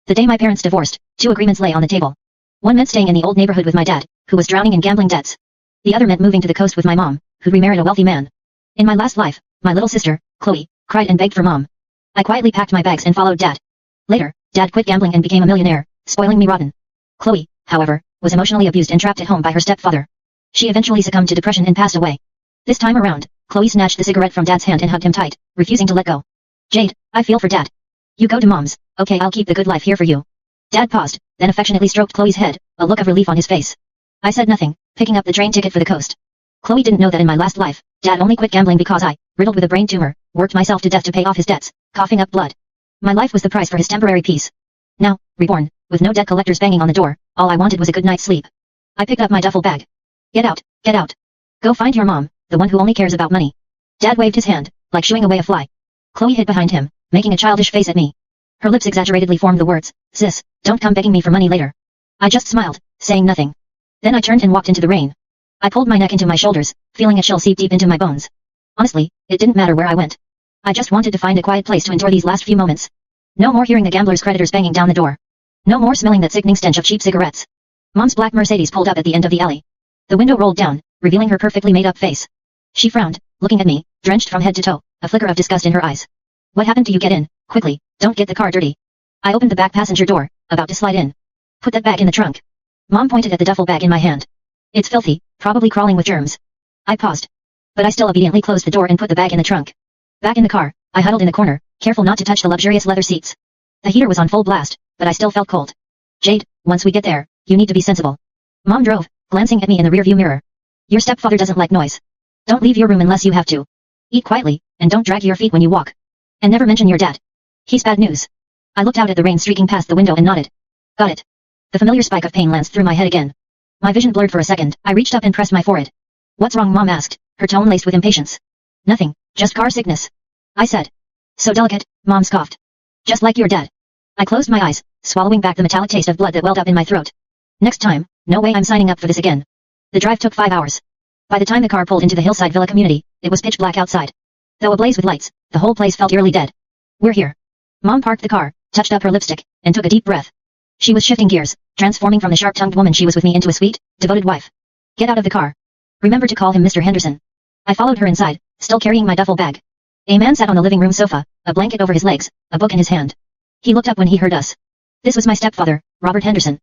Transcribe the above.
The day my parents divorced, two agreements lay on the table. One meant staying in the old neighborhood with my dad, who was drowning in gambling debts. The other meant moving to the coast with my mom, who'd remarried a wealthy man. In my last life, my little sister, Chloe, cried and begged for mom. I quietly packed my bags and followed dad. Later, dad quit gambling and became a millionaire, spoiling me rotten. Chloe, however, was emotionally abused and trapped at home by her stepfather. She eventually succumbed to depression and passed away. This time around, Chloe snatched the cigarette from dad's hand and hugged him tight, refusing to let go. Jade, I feel for dad. You go to mom's, okay, I'll keep the good life here for you. Dad paused, then affectionately stroked Chloe's head, a look of relief on his face. I said nothing, picking up the train ticket for the coast. Chloe didn't know that in my last life, dad only quit gambling because I, riddled with a brain tumor, worked myself to death to pay off his debts, coughing up blood. My life was the price for his temporary peace. Now, reborn, with no debt collectors banging on the door, all I wanted was a good night's sleep. I picked up my duffel bag. Get out, get out. Go find your mom, the one who only cares about money. Dad waved his hand, like shooing away a fly. Chloe hid behind him, making a childish face at me. Her lips exaggeratedly formed the words, "Sis, don't come begging me for money later." I just smiled, saying nothing. Then I turned and walked into the rain. I pulled my neck into my shoulders, feeling a chill seep deep into my bones. Honestly, it didn't matter where I went. I just wanted to find a quiet place to enjoy these last few moments. No more hearing the gambler's creditors banging down the door. No more smelling that sickening stench of cheap cigarettes. Mom's black Mercedes pulled up at the end of the alley. The window rolled down, revealing her perfectly made-up face. She frowned, looking at me, drenched from head to toe, a flicker of disgust in her eyes. "What happened to you? Get in, quickly, don't get the car dirty." I opened the back passenger door, about to slide in. "Put that bag in the trunk." Mom pointed at the duffel bag in my hand. "It's filthy, probably crawling with germs." I paused. But I still obediently closed the door and put the bag in the trunk. Back in the car, I huddled in the corner, careful not to touch the luxurious leather seats. The heater was on full blast, but I still felt cold. "Jade, once we get there, you need to be sensible." Mom drove, glancing at me in the rearview mirror. "Your stepfather doesn't like noise. Don't leave your room unless you have to. Eat quietly, and don't drag your feet when you walk. And never mention your dad. He's bad news." I looked out at the rain streaking past the window and nodded. "Got it." The familiar spike of pain lanced through my head again. My vision blurred for a second. I reached up and pressed my forehead. "What's wrong?" Mom asked, her tone laced with impatience. "Nothing, just car sickness," I said. "So delicate," Mom scoffed. "Just like your dad." I closed my eyes, swallowing back the metallic taste of blood that welled up in my throat. Next time, no way I'm signing up for this again. The drive took 5 hours. By the time the car pulled into the hillside villa community, it was pitch black outside. Though ablaze with lights, the whole place felt eerily dead. "We're here." Mom parked the car, touched up her lipstick, and took a deep breath. She was shifting gears, transforming from the sharp-tongued woman she was with me into a sweet, devoted wife. "Get out of the car. Remember to call him Mr. Henderson." I followed her inside, still carrying my duffel bag. A man sat on the living room sofa, a blanket over his legs, a book in his hand. He looked up when he heard us. This was my stepfather, Robert Henderson.